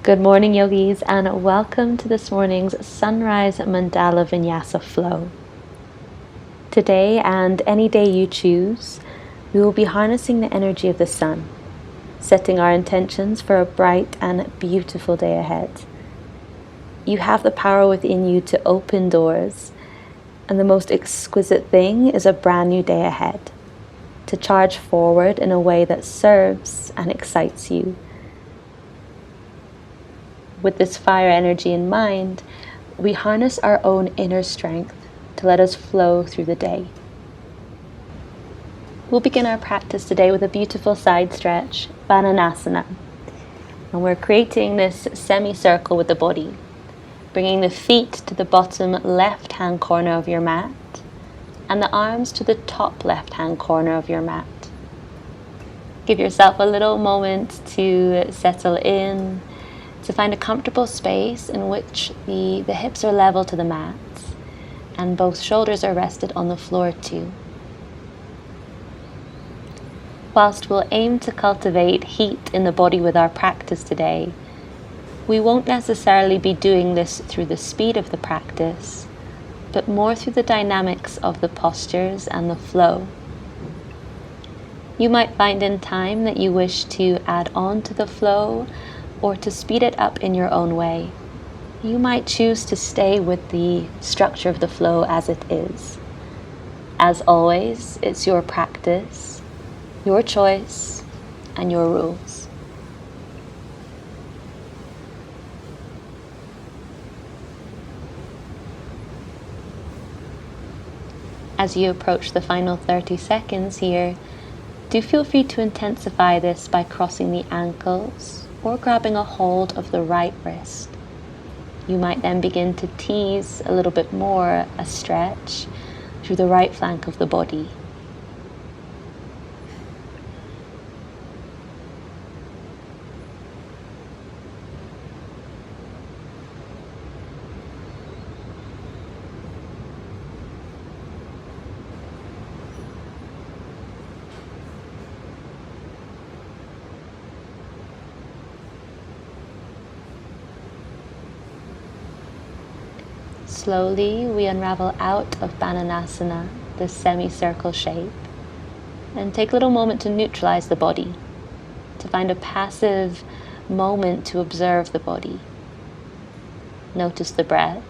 Good morning, yogis, and welcome to this morning's Sunrise Mandala Vinyasa Flow. Today, and any day you choose, we will be harnessing the energy of the sun, setting our intentions for a bright and beautiful day ahead. You have the power within you to open doors, and the most exquisite thing is a brand new day ahead, to charge forward in a way that serves and excites you. With this fire energy in mind, we harness our own inner strength to let us flow through the day. We'll begin our practice today with a beautiful side stretch, Bananasana. And we're creating this semicircle with the body, bringing the feet to the bottom left-hand corner of your mat and the arms to the top left-hand corner of your mat. Give yourself a little moment to settle in, to find a comfortable space in which the hips are level to the mat and both shoulders are rested on the floor too. Whilst we'll aim to cultivate heat in the body with our practice today, we won't necessarily be doing this through the speed of the practice, but more through the dynamics of the postures and the flow. You might find in time that you wish to add on to the flow or to speed it up in your own way. You might choose to stay with the structure of the flow as it is. As always, it's your practice, your choice, and your rules. As you approach the final 30 seconds here, do feel free to intensify this by crossing the ankles or grabbing a hold of the right wrist. You might then begin to tease a little bit more a stretch through the right flank of the body. Slowly, we unravel out of Bananasana, this semicircle shape, and take a little moment to neutralize the body, to find a passive moment to observe the body. Notice the breath.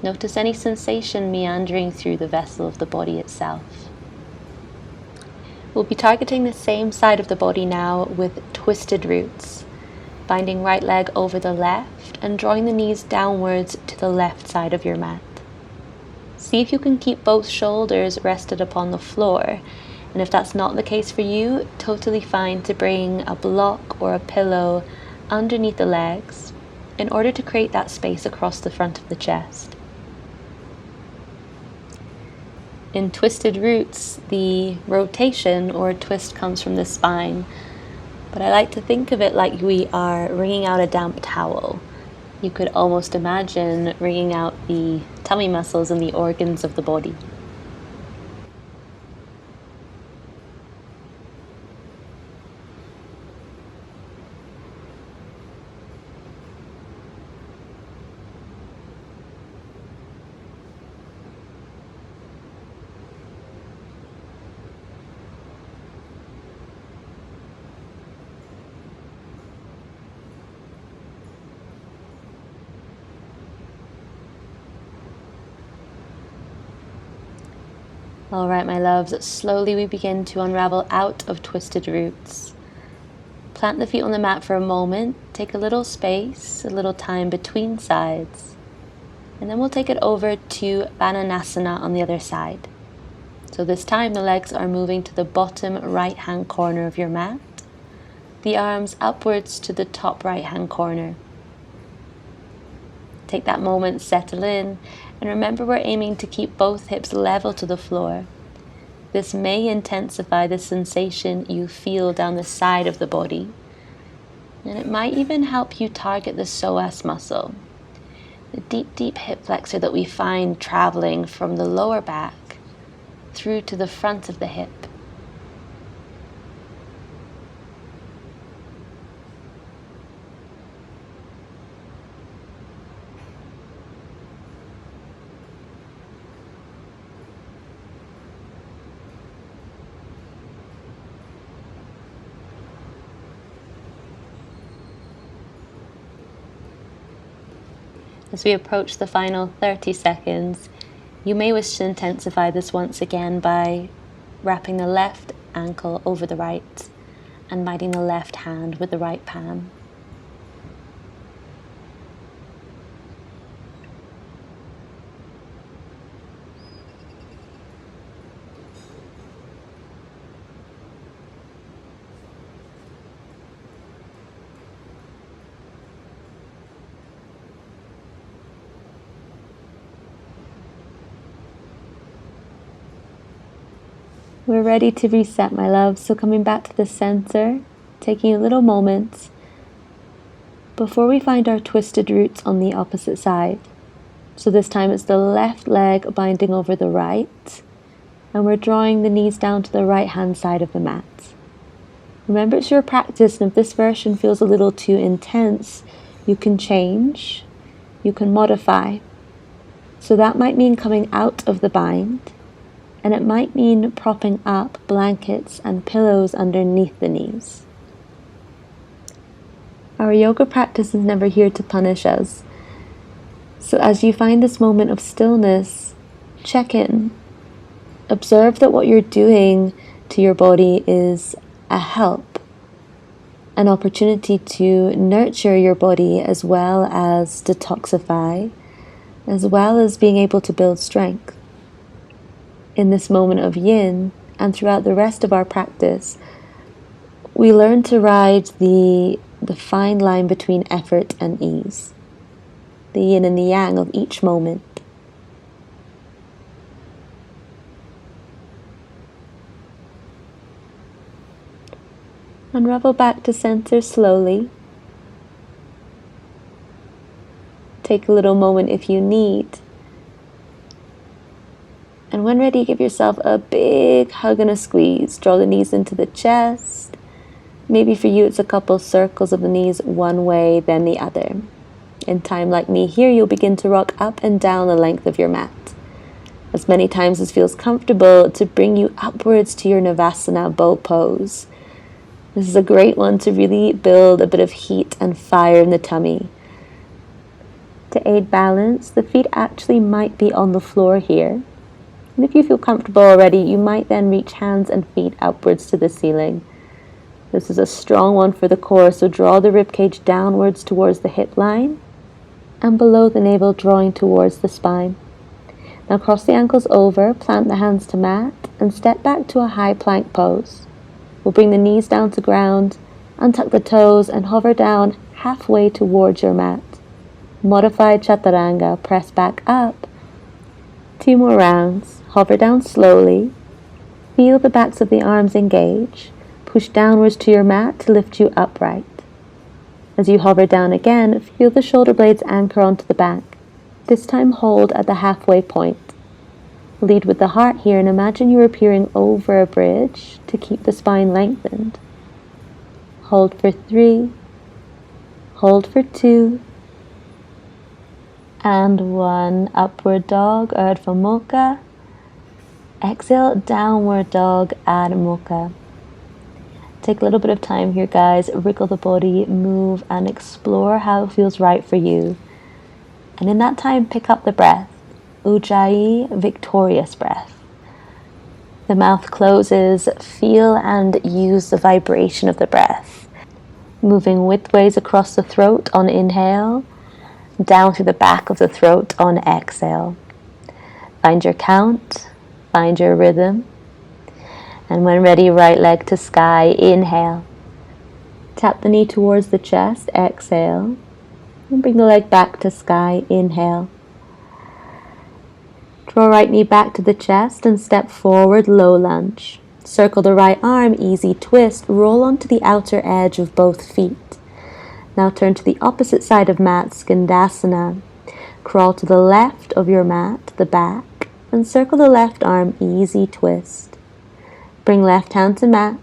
Notice any sensation meandering through the vessel of the body itself. We'll be targeting the same side of the body now with twisted roots, binding right leg over the left and drawing the knees downwards to the left side of your mat. See if you can keep both shoulders rested upon the floor, and if that's not the case for you, totally fine to bring a block or a pillow underneath the legs in order to create that space across the front of the chest. In twisted roots, the rotation or twist comes from the spine, but I like to think of it like we are wringing out a damp towel. You could almost imagine wringing out the tummy muscles and the organs of the body. All right, my loves, slowly we begin to unravel out of twisted roots. Plant the feet on the mat for a moment, take a little space, a little time between sides, and then we'll take it over to Bananasana on the other side. So this time the legs are moving to the bottom right-hand corner of your mat, the arms upwards to the top right-hand corner. Take that moment, settle in, and remember we're aiming to keep both hips level to the floor. This may intensify the sensation you feel down the side of the body, and it might even help you target the psoas muscle, the deep hip flexor that we find traveling from the lower back through to the front of the hip. As we approach the final 30 seconds, you may wish to intensify this once again by wrapping the left ankle over the right and miting the left hand with the right palm. We're ready to reset, my love. So coming back to the center, taking a little moment before we find our twisted roots on the opposite side. So this time it's the left leg binding over the right, and we're drawing the knees down to the right hand side of the mat. Remember, it's your practice, and if this version feels a little too intense, you can change, you can modify. So that might mean coming out of the bind, and it might mean propping up blankets and pillows underneath the knees. Our yoga practice is never here to punish us. So as you find this moment of stillness, check in. Observe that what you're doing to your body is a help, an opportunity to nurture your body as well as detoxify, as well as being able to build strength. In this moment of yin, and throughout the rest of our practice, we learn to ride the fine line between effort and ease, the yin and the yang of each moment. Unravel back to center slowly. Take a little moment if you need. And when ready, give yourself a big hug and a squeeze. Draw the knees into the chest. Maybe for you it's a couple circles of the knees one way, then the other. In time like me here, you'll begin to rock up and down the length of your mat, as many times as feels comfortable, to bring you upwards to your Navasana Bow Pose. This is a great one to really build a bit of heat and fire in the tummy. To aid balance, the feet actually might be on the floor here. And if you feel comfortable already, you might then reach hands and feet upwards to the ceiling. This is a strong one for the core, so draw the ribcage downwards towards the hip line and below the navel, drawing towards the spine. Now cross the ankles over, plant the hands to mat, and step back to a high plank pose. We'll bring the knees down to ground, untuck the toes, and hover down halfway towards your mat. Modified chaturanga, press back up. 2 more rounds. Hover down slowly. Feel the backs of the arms engage. Push downwards to your mat to lift you upright. As you hover down again, feel the shoulder blades anchor onto the back. This time hold at the halfway point. Lead with the heart here and imagine you are peering over a bridge to keep the spine lengthened. Hold for 3. Hold for 2. And 1. Upward dog, Urdhva Mukha. Exhale, downward dog, Adho Mukha. Take a little bit of time here, guys. Wriggle the body, move, and explore how it feels right for you. And in that time, pick up the breath. Ujjayi, victorious breath. The mouth closes. Feel and use the vibration of the breath. Moving widthways across the throat on inhale, down through the back of the throat on exhale. Find your count, find your rhythm. And when ready, right leg to sky, inhale. Tap the knee towards the chest, exhale. And bring the leg back to sky, inhale. Draw right knee back to the chest and step forward, low lunge. Circle the right arm, easy twist, roll onto the outer edge of both feet. Now turn to the opposite side of mat, Skandasana. Crawl to the left of your mat, the back, and circle the left arm, easy twist. Bring left hand to mat,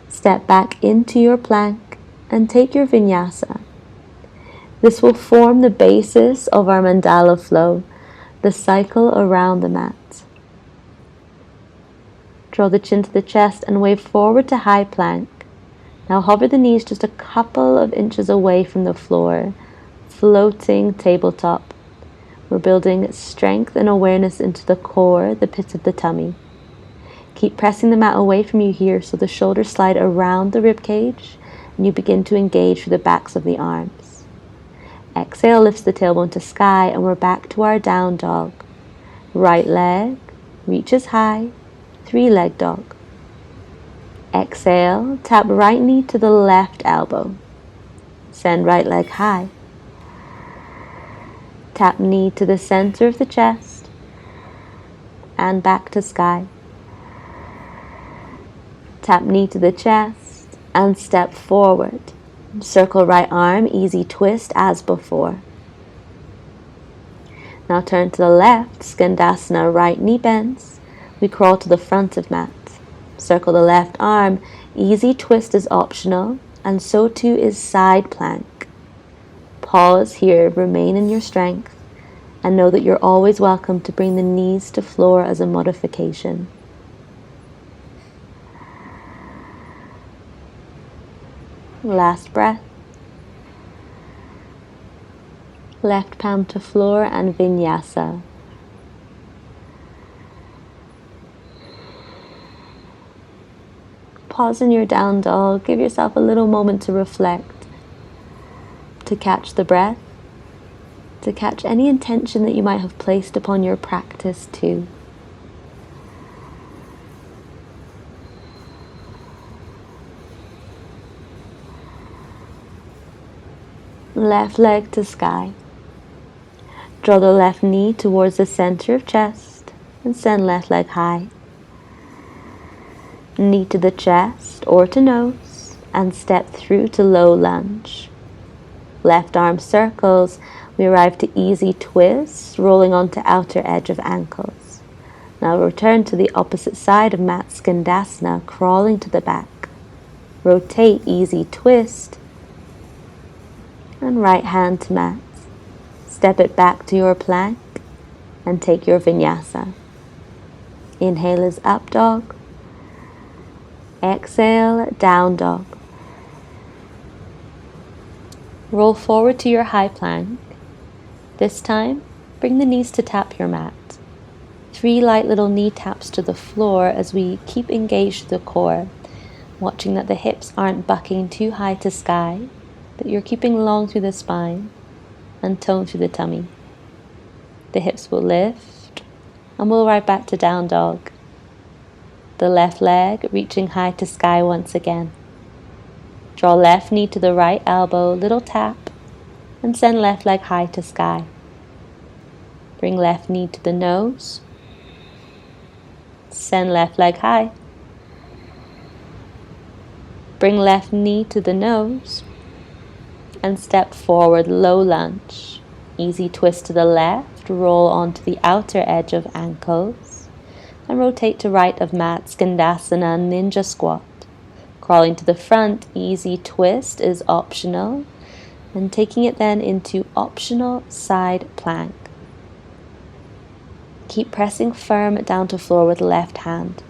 step back into your plank, and take your Vinyasa. This will form the basis of our Mandala Flow, the cycle around the mat. Draw the chin to the chest and wave forward to high plank. Now hover the knees just a couple of inches away from the floor. floating tabletop. We're building strength and awareness into the core, the pit of the tummy. Keep pressing the mat away from you here so the shoulders slide around the rib cage and you begin to engage through the backs of the arms. Exhale lifts the tailbone to sky and we're back to our down dog. Right leg reaches high, 3-leg dog. Exhale, tap right knee to the left elbow. Send right leg high. Tap knee to the center of the chest and back to sky. Tap knee to the chest and step forward. Circle right arm, easy twist as before. Now turn to the left, Skandasana, right knee bends. We crawl to the front of mat. Circle the left arm, easy twist is optional, and so too is side plank. Pause here, remain in your strength, and know that you're always welcome to bring the knees to floor as a modification. Last breath. Left palm to floor and Vinyasa. Pause in your down dog. Give yourself a little moment to reflect, to catch the breath, to catch any intention that you might have placed upon your practice too. Left leg to sky. Draw the left knee towards the center of chest and send left leg high. Knee to the chest or to nose and step through to low lunge. Left arm circles, we arrive to easy twists, rolling onto outer edge of ankles. Now return to the opposite side of mat, Skandasana, crawling to the back. Rotate, easy twist, and right hand to mat. Step it back to your plank and take your Vinyasa. Inhale is up dog. Exhale, down dog. Roll forward to your high plank. This time, bring the knees to tap your mat. 3 light little knee taps to the floor as we keep engaged to the core, watching that the hips aren't bucking too high to sky, that you're keeping long through the spine and tone through the tummy. The hips will lift and we'll right back to down dog. The left leg reaching high to sky once again. Draw left knee to the right elbow, little tap, and send left leg high to sky. Bring left knee to the nose. Send left leg high. Bring left knee to the nose and step forward, low lunge. Easy twist to the left, roll onto the outer edge of ankles and rotate to right of mat, Skandasana, ninja squat. Crawling to the front, easy twist is optional, and taking it then into optional side plank. Keep pressing firm down to floor with left hand,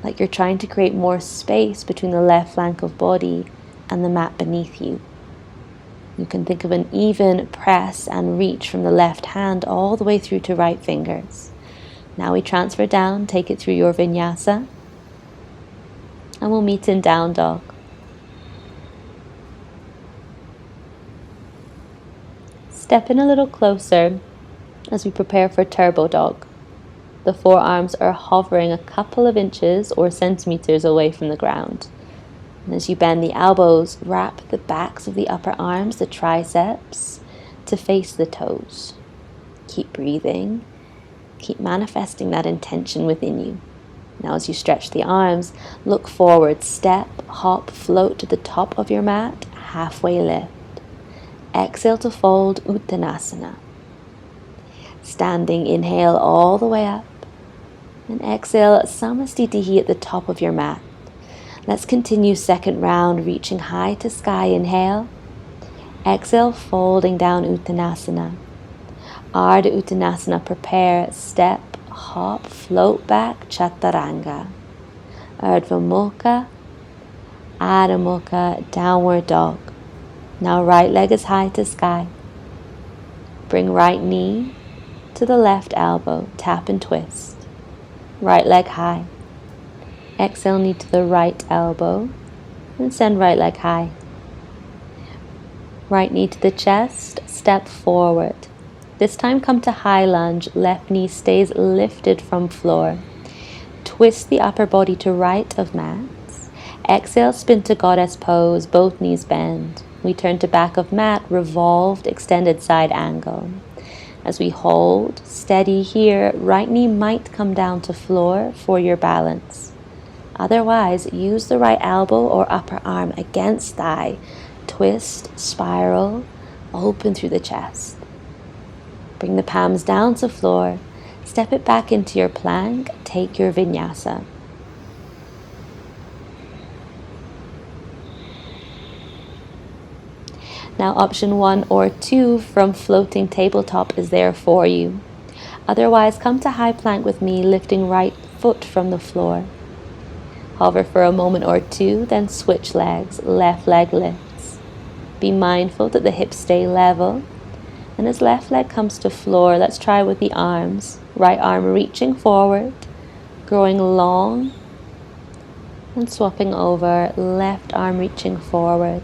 like you're trying to create more space between the left flank of body and the mat beneath you. You can think of an even press and reach from the left hand all the way through to right fingers. Now we transfer down, take it through your Vinyasa, and we'll meet in down dog. Step in a little closer as we prepare for turbo dog. The forearms are hovering a couple of inches or centimeters away from the ground. And as you bend the elbows, wrap the backs of the upper arms, the triceps, to face the toes. Keep breathing. Keep manifesting that intention within you. Now as you stretch the arms, look forward, step, hop, float to the top of your mat, halfway lift. Exhale to fold, Uttanasana. Standing, inhale all the way up. And exhale, Samastitihi at the top of your mat. Let's continue second round, reaching high to sky, inhale. Exhale, folding down Uttanasana. Ardha Uttanasana, prepare, step, hop, float back, Chaturanga. Urdhva Mukha, Adho Mukha, downward dog. Now right leg is high to sky. Bring right knee to the left elbow, tap and twist. Right leg high. Exhale, knee to the right elbow and send right leg high. Right knee to the chest, step forward. This time come to high lunge, left knee stays lifted from floor. Twist the upper body to right of mat. Exhale, spin to goddess pose, both knees bend. We turn to back of mat, revolved, extended side angle. As we hold, steady here, right knee might come down to floor for your balance. Otherwise, use the right elbow or upper arm against thigh. Twist, spiral, open through the chest. Bring the palms down to floor. Step it back into your plank. Take your vinyasa. Now option 1 or 2 from floating tabletop is there for you. Otherwise, come to high plank with me, lifting right foot from the floor. Hover for a moment or 2, then switch legs. Left leg lifts. Be mindful that the hips stay level. And as left leg comes to floor, let's try with the arms. Right arm reaching forward, growing long, and swapping over. Left arm reaching forward.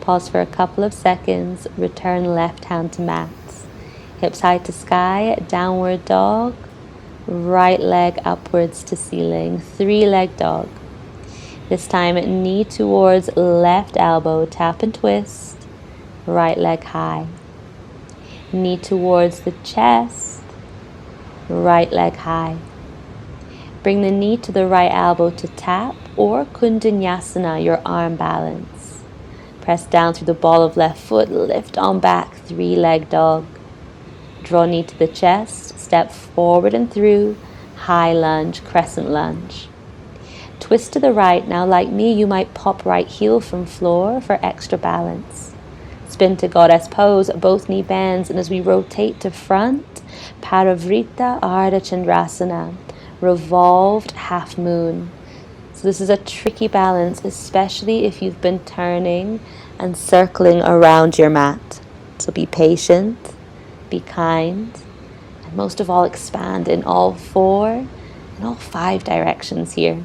Pause for a couple of seconds, return left hand to mat. Hips high to sky, downward dog. Right leg upwards to ceiling, 3-leg dog. This time knee towards left elbow, tap and twist. Right leg high. Knee towards the chest, right leg high. Bring the knee to the right elbow to tap or Kundinyasana, your arm balance. Press down through the ball of left foot, lift on back, 3-leg dog. Draw knee to the chest, step forward and through, high lunge, crescent lunge. Twist to the right. Now like me, you might pop right heel from floor for extra balance. Spin to goddess pose, both knee bends, and as we rotate to front, Paravrita Chandrasana, revolved half moon. So this is a tricky balance, especially if you've been turning and circling around your mat. So be patient, be kind, and most of all expand in all 4 and all 5 directions here.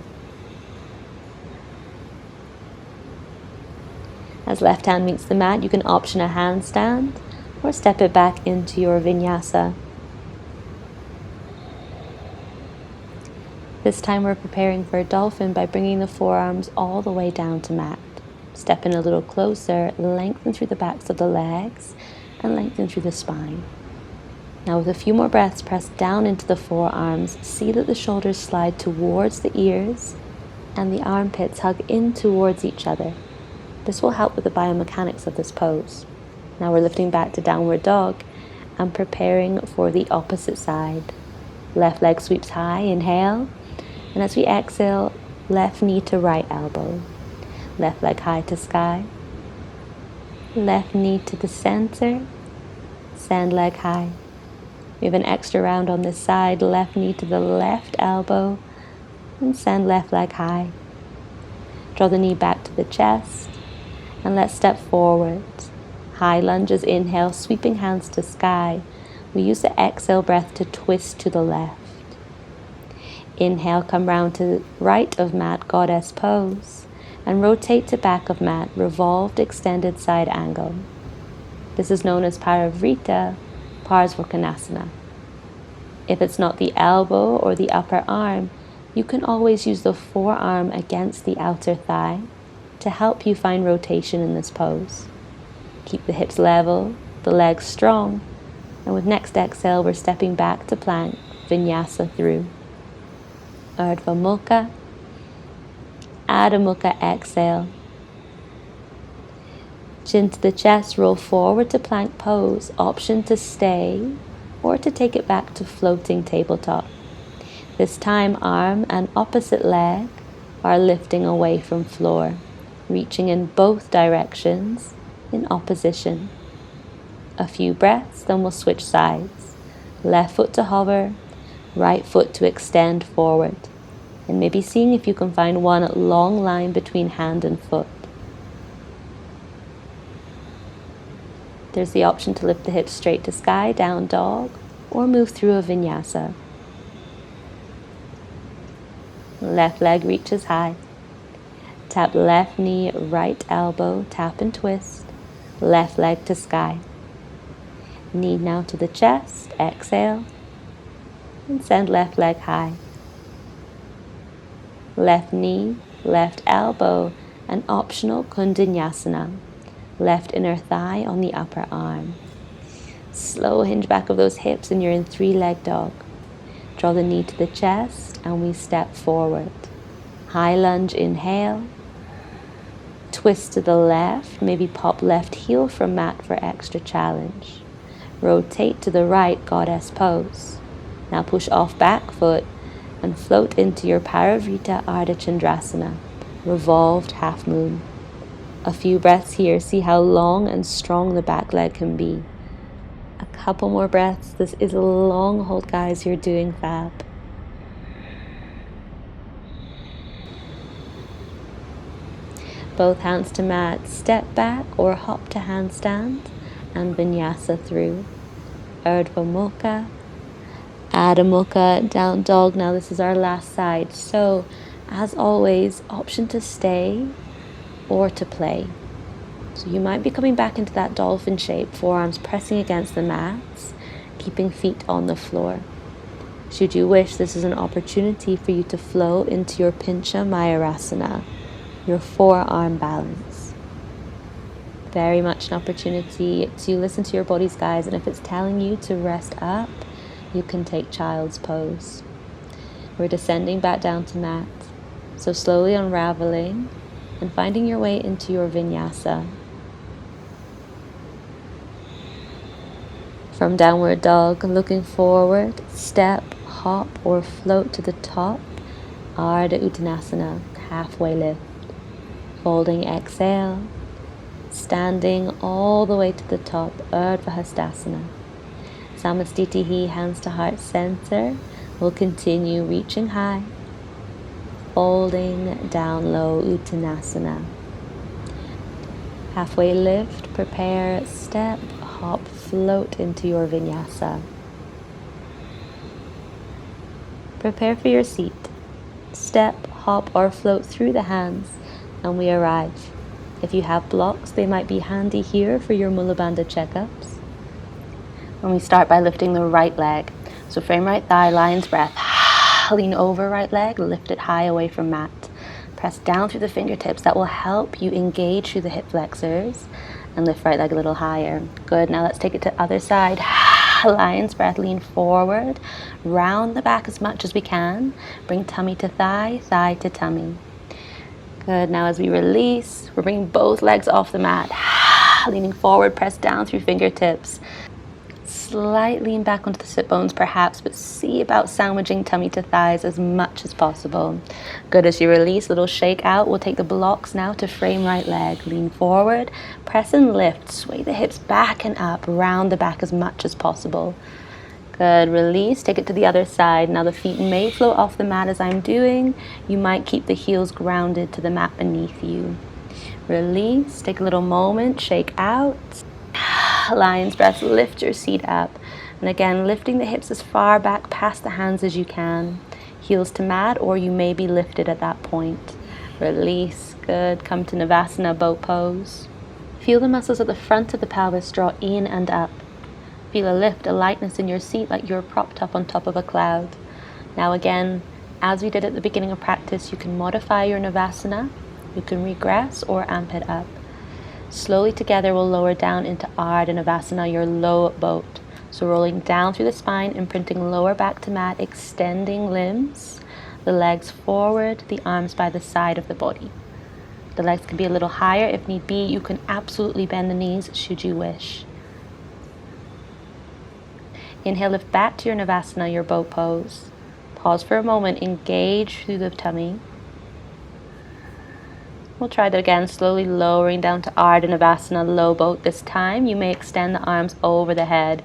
As left hand meets the mat, you can option a handstand or step it back into your vinyasa. This time we're preparing for a dolphin by bringing the forearms all the way down to mat. Step in a little closer, lengthen through the backs of the legs and lengthen through the spine. Now with a few more breaths, press down into the forearms. See that the shoulders slide towards the ears and the armpits hug in towards each other. This will help with the biomechanics of this pose. Now we're lifting back to downward dog and preparing for the opposite side. Left leg sweeps high, inhale. And as we exhale, left knee to right elbow. Left leg high to sky. Left knee to the center. Send leg high. We have an extra round on this side. Left knee to the left elbow. And send left leg high. Draw the knee back to the chest. And let's step forward. High lunges, inhale, sweeping hands to sky. We use the exhale breath to twist to the left. Inhale, come round to right of mat, goddess pose. And rotate to back of mat, revolved, extended side angle. This is known as Paravrita Kanasana. If it's not the elbow or the upper arm, you can always use the forearm against the outer thigh to help you find rotation in this pose. Keep the hips level, the legs strong, and with next exhale, we're stepping back to plank, vinyasa through. Urdhva Mukha, Adho Mukha, exhale. Chin to the chest, roll forward to plank pose, option to stay or to take it back to floating tabletop. This time, arm and opposite leg are lifting away from floor, reaching in both directions in opposition. A few breaths, then we'll switch sides. Left foot to hover, right foot to extend forward. And maybe seeing if you can find one long line between hand and foot. There's the option to lift the hips straight to sky, down dog, or move through a vinyasa. Left leg reaches high. Tap left knee, right elbow, tap and twist. Left leg to sky. Knee now to the chest, exhale. And send left leg high. Left knee, left elbow, an optional Kundanyasana. Left inner thigh on the upper arm. Slow hinge back of those hips and you're in three-leg dog. Draw the knee to the chest and we step forward. High lunge, inhale. Twist to the left, maybe pop left heel from mat for extra challenge. Rotate to the right, goddess pose. Now push off back foot and float into your Paravrita Chandrasana, revolved half moon. A few breaths here, see how long and strong the back leg can be. A couple more breaths. This is a long hold, guys. You're doing fab. Both hands to mat, step back or hop to handstand and vinyasa through. Urdhva Mukha, Adho Mukha, down dog. Now this is our last side. So as always, option to stay or to play. So you might be coming back into that dolphin shape, forearms pressing against the mats, keeping feet on the floor. Should you wish, this is an opportunity for you to flow into your Pincha Mayurasana, your forearm balance. Very much an opportunity to listen to your bodies, guys, and if it's telling you to rest up, you can take child's pose. We're descending back down to mat, so slowly unraveling and finding your way into your vinyasa. From downward dog, looking forward, step, hop or float to the top, Ardha Uttanasana, halfway lift. Folding, exhale, standing all the way to the top, Urdhva Hastasana. Samastitihi, hands to heart center. We'll continue reaching high. Folding down low, Uttanasana. Halfway lift, prepare, step, hop, float into your vinyasa. Prepare for your seat. Step, hop or float through the hands and we arrive. If you have blocks, they might be handy here for your Mula Bandha checkups. And we start by lifting the right leg. So frame right thigh, lion's breath. Lean over right leg, lift it high away from mat. Press down through the fingertips. That will help you engage through the hip flexors and lift right leg a little higher. Good, now let's take it to other side. Lion's breath, lean forward, round the back as much as we can. Bring tummy to thigh, thigh to tummy. Good, now as we release, we're bringing both legs off the mat. Leaning forward, press down through fingertips. Slight lean back onto the sit bones perhaps, but see about sandwiching tummy to thighs as much as possible. Good, as you release, little shake out. We'll take the blocks now to frame right leg. Lean forward, press and lift. Sway the hips back and up, round the back as much as possible. Good, release, take it to the other side. Now the feet may float off the mat as I'm doing. You might keep the heels grounded to the mat beneath you. Release, take a little moment, shake out. Lion's breath, lift your seat up. And again, lifting the hips as far back past the hands as you can. Heels to mat, or you may be lifted at that point. Release, good. Come to Navasana Bow Pose. Feel the muscles at the front of the pelvis draw in and up. Feel a lift, a lightness in your seat like you're propped up on top of a cloud. Now again, as we did at the beginning of practice, you can modify your Navasana. You can regress or amp it up. Slowly together, we'll lower down into Ardha Navasana, your low boat. So rolling down through the spine, imprinting lower back to mat, extending limbs, the legs forward, the arms by the side of the body. The legs can be a little higher if need be. You can absolutely bend the knees should you wish. Inhale, lift back to your Navasana, your bow pose. Pause for a moment, engage through the tummy. We'll try that again, slowly lowering down to Ardha Navasana, low boat this time. You may extend the arms over the head.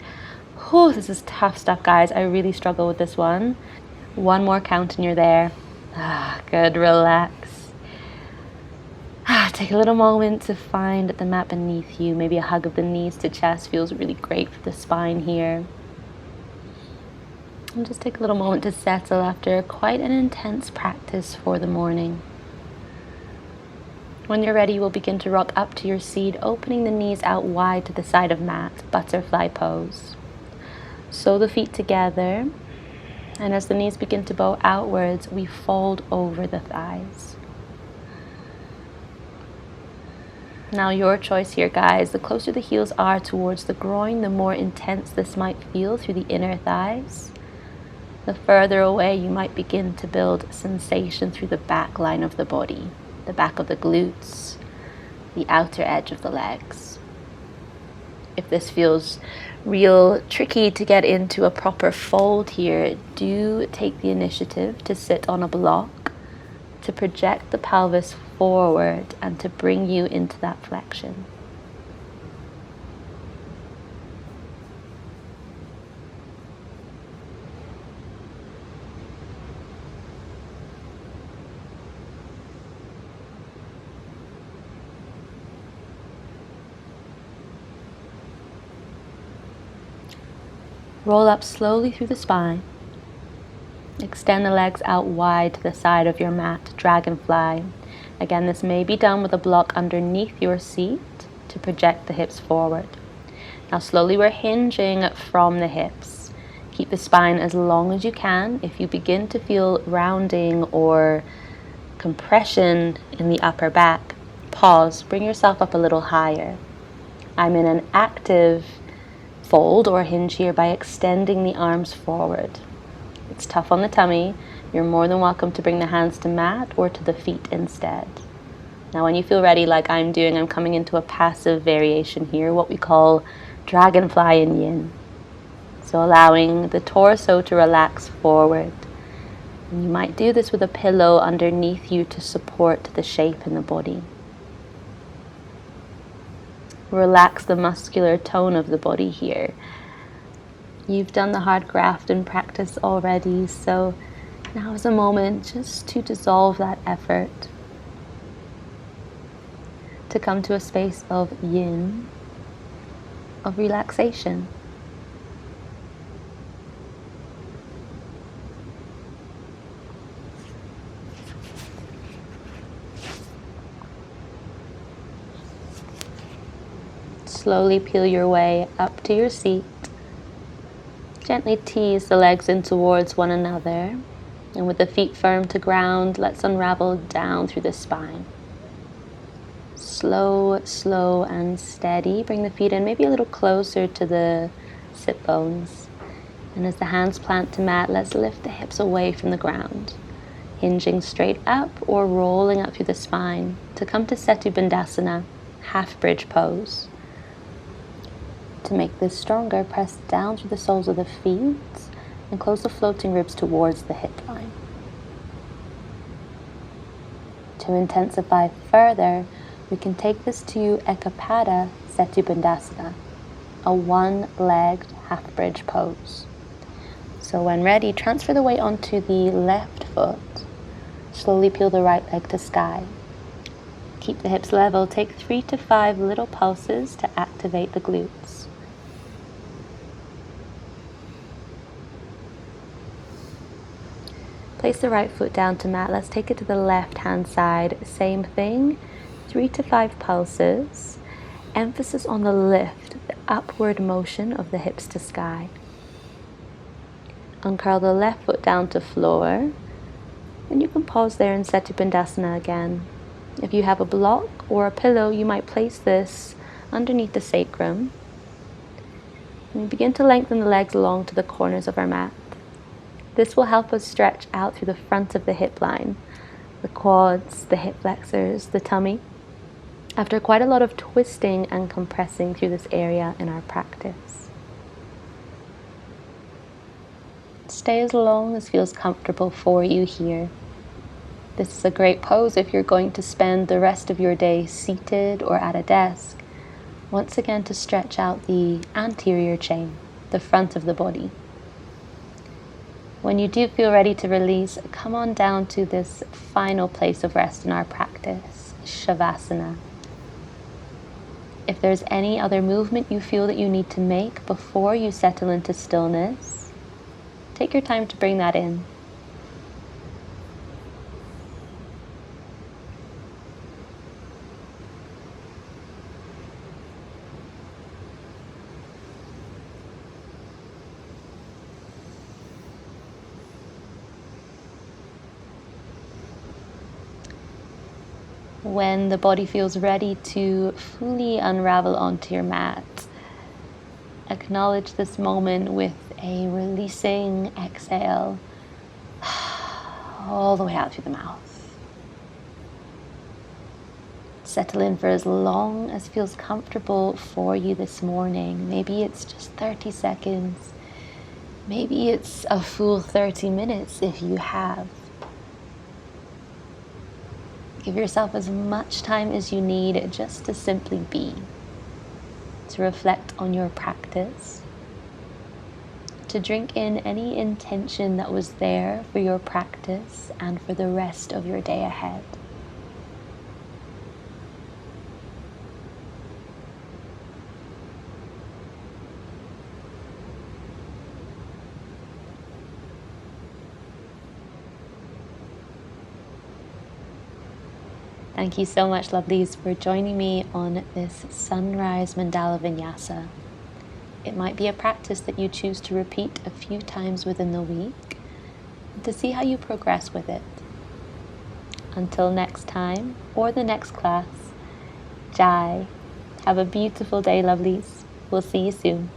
Whew, this is tough stuff, guys. I really struggle with this one. One more count and you're there. Good, relax. Take a little moment to find the mat beneath you. Maybe a hug of the knees to chest feels really great for the spine here. And just take a little moment to settle after quite an intense practice for the morning. When you're ready, we'll begin to rock up to your seat, opening the knees out wide to the side of mat, butterfly pose. Sew the feet together, and as the knees begin to bow outwards, we fold over the thighs. Now your choice here, guys. The closer the heels are towards the groin, the more intense this might feel through the inner thighs. The further away, you might begin to build sensation through the back line of the body, the back of the glutes, the outer edge of the legs. If this feels real tricky to get into a proper fold here, do take the initiative to sit on a block, to project the pelvis forward and to bring you into that flexion. Roll up slowly through the spine. Extend the legs out wide to the side of your mat, Dragonfly. Again, this may be done with a block underneath your seat to project the hips forward. Now slowly we're hinging from the hips. Keep the spine as long as you can. If you begin to feel rounding or compression in the upper back, pause, bring yourself up a little higher. I'm in an active fold or hinge here by extending the arms forward. It's tough on the tummy. You're more than welcome to bring the hands to mat or to the feet instead. Now when you feel ready, like I'm doing, I'm coming into a passive variation here, what we call Dragonfly in Yin. So allowing the torso to relax forward. And you might do this with a pillow underneath you to support the shape in the body. Relax the muscular tone of the body here. You've done the hard graft in practice already, so now is a moment just to dissolve that effort, to come to a space of yin, of relaxation. Slowly peel your way up to your seat. Gently tease the legs in towards one another. And with the feet firm to ground, let's unravel down through the spine. Slow, slow and steady. Bring the feet in maybe a little closer to the sit bones. And as the hands plant to mat, let's lift the hips away from the ground. Hinging straight up or rolling up through the spine to come to Bananasana, half bridge pose. To make this stronger, press down through the soles of the feet and close the floating ribs towards the hip line. To intensify further, we can take this to Ekapada Bandasana, a one-legged half bridge pose. So when ready, transfer the weight onto the left foot. Slowly peel the right leg to sky. Keep the hips level. Take 3 to 5 little pulses to activate the glutes. Place the right foot down to mat. Let's take it to the left hand side. Same thing, 3 to 5 pulses. Emphasis on the lift, the upward motion of the hips to sky. Uncurl the left foot down to floor. And you can pause there and Bandasana again. If you have a block or a pillow, you might place this underneath the sacrum. And we begin to lengthen the legs along to the corners of our mat. This will help us stretch out through the front of the hip line, the quads, the hip flexors, the tummy, after quite a lot of twisting and compressing through this area in our practice. Stay as long as feels comfortable for you here. This is a great pose if you're going to spend the rest of your day seated or at a desk. Once again, to stretch out the anterior chain, the front of the body. When you do feel ready to release, come on down to this final place of rest in our practice. Shavasana. If there's any other movement you feel that you need to make before you settle into stillness, take your time to bring that in. When the body feels ready to fully unravel onto your mat, acknowledge this moment with a releasing exhale all the way out through the mouth. Settle in for as long as feels comfortable for you this morning. Maybe it's just 30 seconds. Maybe it's a full 30 minutes if you have. Give yourself as much time as you need just to simply be, to reflect on your practice, to drink in any intention that was there for your practice and for the rest of your day ahead. Thank you so much, lovelies, for joining me on this Sunrise Mandala Vinyasa. It might be a practice that you choose to repeat a few times within the week to see how you progress with it. Until next time, or the next class, Jai. Have a beautiful day, lovelies. We'll see you soon.